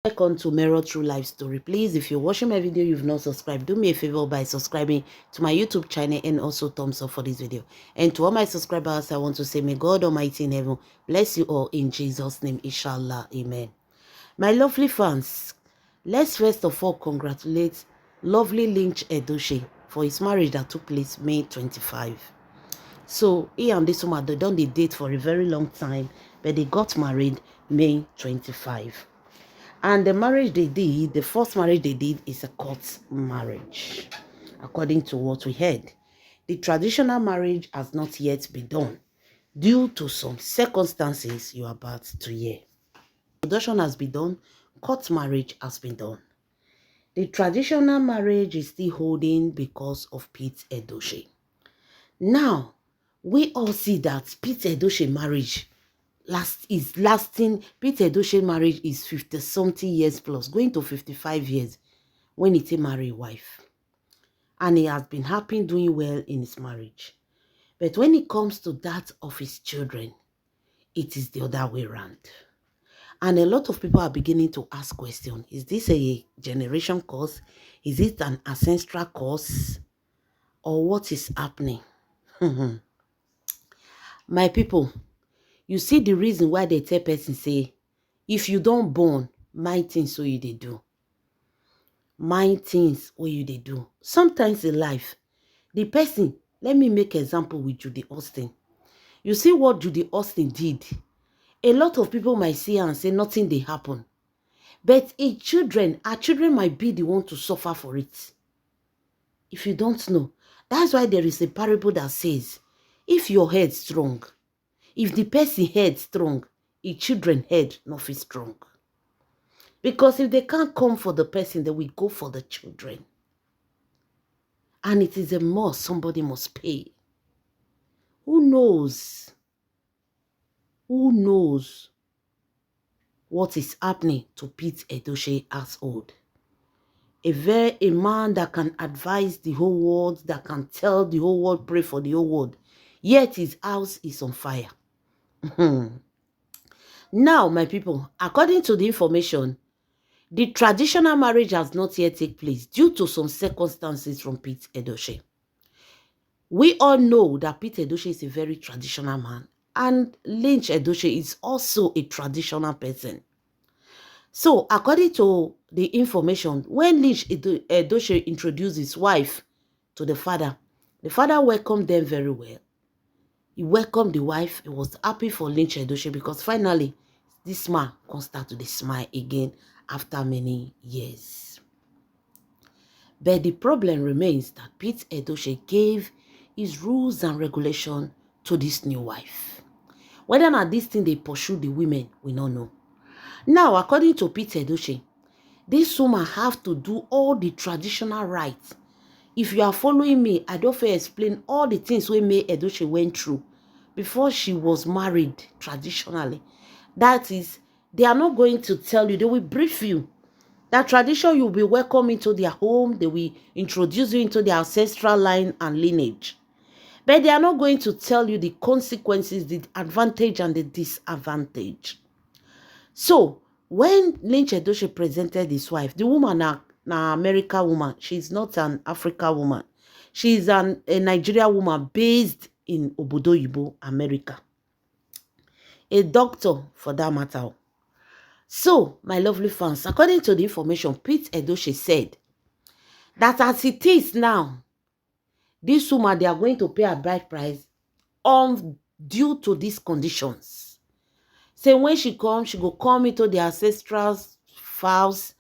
Welcome to Mirror True Life Story. Please, if you're watching my video, you've not subscribed, do me a favor by subscribing to my YouTube channel and also thumbs up for this video. And to all my subscribers, I want to say, may God Almighty in heaven bless you all in Jesus' name, inshallah. Amen. My lovely fans, let's first of all congratulate lovely Lynch Edochie for his marriage that took place May 25. So he and this woman, they done the date for a very long time, but they got married May 25. And the marriage they did, the first marriage they did is a court marriage, according to what we heard. The traditional marriage has not yet been done due to some circumstances you are about to hear. Production has been done, court marriage has been done. The traditional marriage is still holding because of Pete Edochie. Now, we all see that Pete Edochie marriage lasting. Pete Edochie marriage is 50-something years plus, going to 55 years when he marry a wife. And he has been happy doing well in his marriage. But when it comes to that of his children, it is the other way around. And a lot of people are beginning to ask questions. Is this a generation cause? Is it an ancestral cause? Or what is happening? My people, you see the reason why they tell person say, if you don't born, mind things so you they do. Mind things what you they do. Sometimes in life, the person, let me make example with Judy Austin. You see what Judy Austin did. A lot of people might see her and say nothing they happen. But our children might be the one to suffer for it. If you don't know, that's why there is a parable that says, if your head strong, if the person head strong, his children head not feel strong. Because if they can't come for the person, they will go for the children. And it is a must, somebody must pay. Who knows? Who knows what is happening to Pete Edochie household? A man that can advise the whole world, that can tell the whole world, pray for the whole world. Yet his house is on fire. Now, my people, according to the information, the traditional marriage has not yet taken place due to some circumstances from Pete Edochie. We all know that Pete Edochie is a very traditional man, and Lynch Edochie is also a traditional person. So, according to the information, when Lynch Edochie introduced his wife to the father welcomed them very well. He welcomed the wife. He was happy for Lynch Edochie because finally, this man can start to smile again after many years. But the problem remains that Pete Edochie gave his rules and regulations to this new wife. Whether or not this thing they pursue the women, we don't know. Now, according to Pete Edochie, this woman have to do all the traditional rites. If you are following me, I don't explain all the things we May Edochie went through before she was married traditionally. That is, they are not going to tell you, they will brief you. That tradition, you'll be welcome into their home, they will introduce you into their ancestral line and lineage. But they are not going to tell you the consequences, the advantage and the disadvantage. So, when Lynch Edochie presented his wife, the woman, an American woman, she's not an African woman. She's a Nigerian woman based in Obodo Oyibo, America. A doctor, for that matter. So, my lovely fans, according to the information, Pete Edochie said that as it is now, this woman, they are going to pay a bride price due to these conditions. So when she comes, she go come into the ancestral house.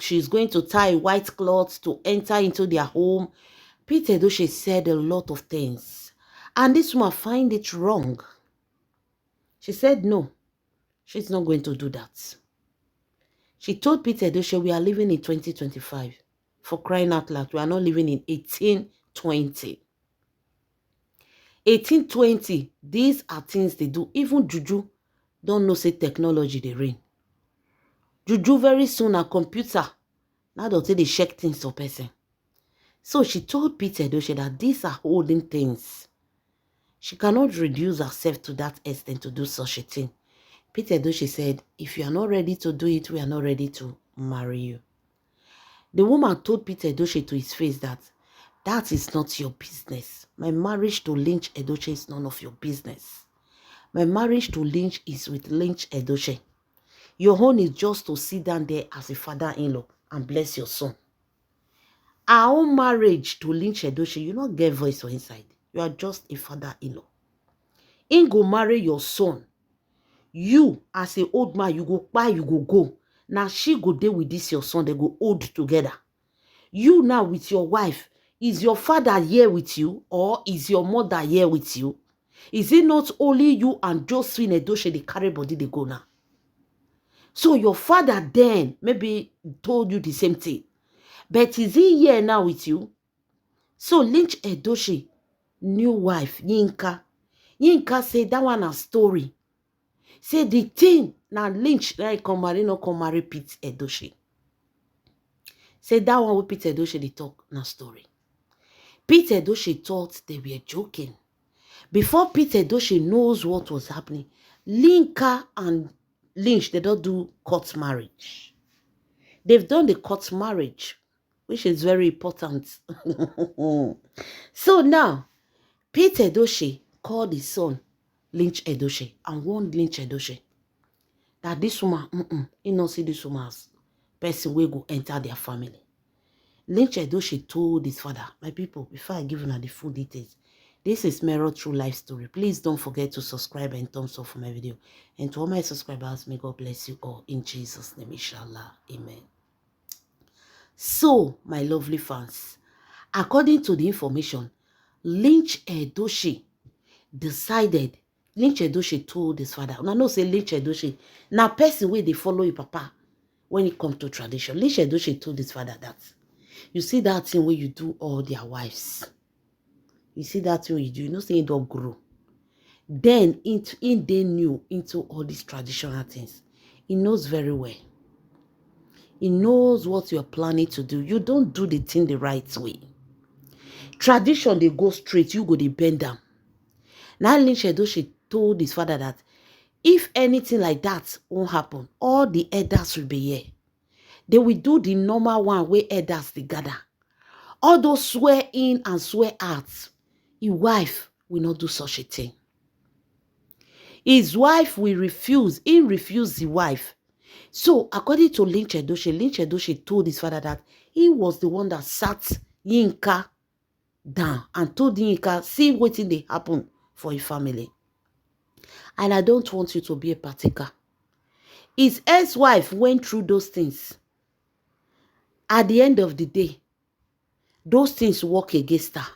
She's going to tie white cloth to enter into their home. Pete Edochie said a lot of things. And this woman find it wrong. She said no, she's not going to do that. She told Pete Edochie, we are living in 2025. For crying out loud, we are not living in 1820. 1820, these are things they do. Even Juju don't know say technology they reign. Juju very soon a computer. Now don't say they check things for person. So she told Pete Edochie that these are holding things. She cannot reduce herself to that extent to do such a thing. Peter Edochie said, if you are not ready to do it, we are not ready to marry you. The woman told Peter Edochie to his face that is not your business. My marriage to Lynch Edochie is none of your business. My marriage to Lynch is with Lynch Edochie. Your own is just to sit down there as a father-in-law and bless your son. Our own marriage to Lynch Edochie, you not get voice for inside. You are just a father-in-law. In go marry your son. You, as an old man, you go buy, you go. Now she go there with this your son, they go hold together. You now with your wife, is your father here with you or is your mother here with you? Is it not only you and Josephine Edochie, they carry body, they go now? So your father then maybe told you the same thing. But is he here now with you? So Lynch Edochie, new wife, Yinka. Yinka said that one a story. Say the thing now Lynch like come marry Pete Edochie. Say that one with Pete Edochie they talk na story. Pete Edochie thought they were joking. Before Pete Edochie knows what was happening, Yinka and Lynch, they don't do court marriage. They've done the court marriage, which is very important. So now, Pete Edochie called his son, Lynch Edochie, and warned Lynch Edochie that this woman, he not see this woman as person will go enter their family. Lynch Edochie told his father, my people, before I give you the full details, this is Mero True Life Story. Please don't forget to subscribe and thumbs up for my video. And to all my subscribers, may God bless you all in Jesus' name, inshallah. Amen. So, my lovely fans, according to the information, Lynch Edochie decided, Lynch Edochie told his father, now no say Lynch Edochie, now person where they follow your papa when it comes to tradition. Lynch Edochie told his father that, you see that thing where you do all their wives. You see that thing you do, you know, say it don't grow. Then they knew into all these traditional things. He knows very well. He knows what you're planning to do. You don't do the thing the right way. Tradition, they go straight. You go, they bend down. Now, Lynch Edochie told his father that if anything like that won't happen, all the elders will be here. They will do the normal one where elders they gather. All those swear in and swear out. His wife will not do such a thing. His wife will refuse. He refused the wife. So, according to Lynch Edochie told his father that he was the one that sat Yinka down and told Yinka, see what they happen for his family. And I don't want you to be a partaker. His ex-wife went through those things. At the end of the day, those things work against her.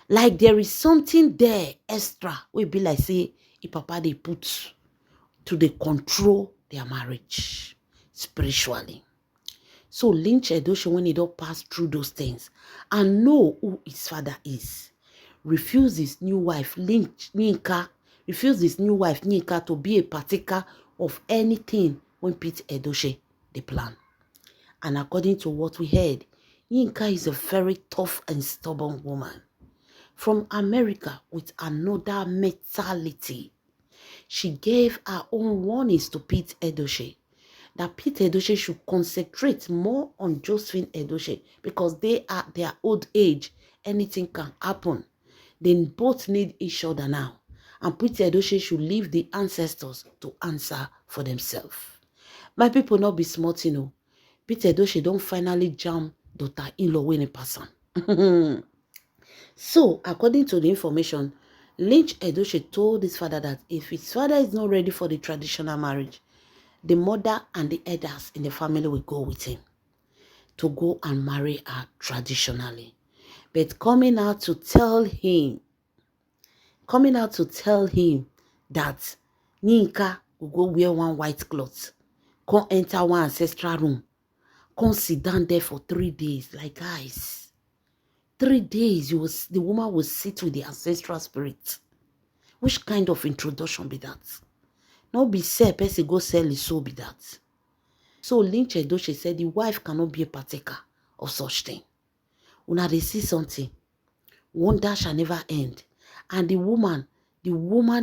Like there is something there extra. We be like say, if papa they put to the control their marriage spiritually. So Lynch Edochie, when he don't pass through those things and know who his father is, refuse his new wife, Yinka, refuse his new wife, Yinka, to be a partaker of anything when Pete Edochie they plan. And according to what we heard, Yinka is a very tough and stubborn woman from America with another mentality. She gave her own warnings to Pete Edochie that Pete Edochie should concentrate more on Josephine Edochie because they are their old age. Anything can happen. They both need each other now. And Pete Edochie should leave the ancestors to answer for themselves. My people not be smart, you know. Pete Edochie don't finally jam daughter-in-law when a person. So, according to the information, Lynch Edochie told his father that if his father is not ready for the traditional marriage, the mother and the elders in the family will go with him to go and marry her traditionally. But coming out to tell him that Yinka will go wear one white cloth, come enter one ancestral room, come sit down there for 3 days. Like, guys, 3 days, the woman will sit with the ancestral spirit. Which kind of introduction be that? Not be say person go sell his soul be that. So Lynch Edochie said the wife cannot be a partaker of such thing. When they see something, wonder shall never end. And the woman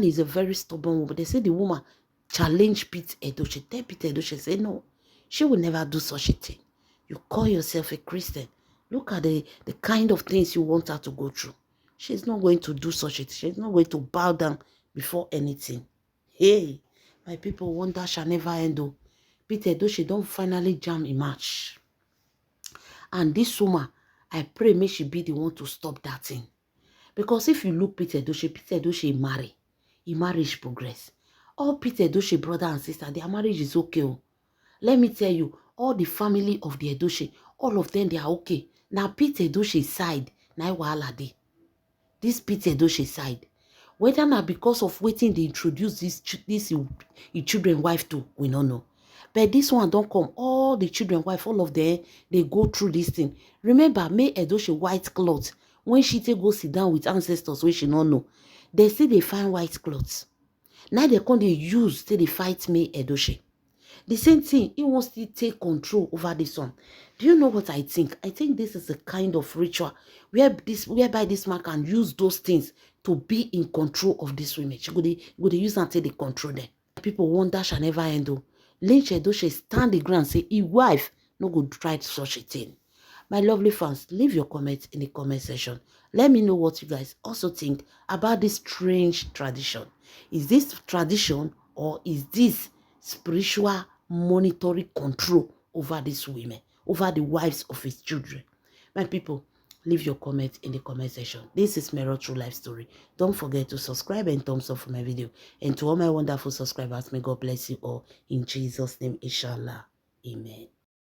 is a very stubborn woman. They say the woman challenge Pete Edochie. Tell Pete Edochie, say no, she will never do such a thing. You call yourself a Christian. Look at the kind of things you want her to go through. She's not going to do such a thing. She's not going to bow down before anything. Hey, my people, wonder shall never end. Oh. Pete Edochie don't finally jam a match. And this woman, I pray may she be the one to stop that thing. Because if you look Pete Edochie marry. His marriage progress. All Pete Edochie brother and sister, their marriage is okay. Oh. Let me tell you, all the family of the Edochie, all of them, they are okay. Now Pete Edochie side, now wahala dey. This Pete Edochie side. Whether not because of waiting they introduce this children wife to, we don't know. But this one don't come. All the children wife, all of them, they go through this thing. Remember, May Edochie white clothes. When she take go sit down with ancestors, which she don't know, they say they find white clothes. Now they come they use till they fight May Edochie. The same thing, he wants to take control over this one. Do you know what I think? I think this is a kind of ritual whereby this man can use those things to be in control of this women. She go use until they control them. People wonder shall never end. Lynch Edochie stand the ground say, his wife no go try such a thing. My lovely fans, leave your comments in the comment section. Let me know what you guys also think about this strange tradition. Is this tradition or is this spiritual monetary control over these women, over the wives of his children? My people, leave your comment in the comment section. This is Mero True Life Story. Don't forget to subscribe and thumbs up for my video. And to all my wonderful subscribers, may God bless you all. In Jesus' name, inshallah. Amen.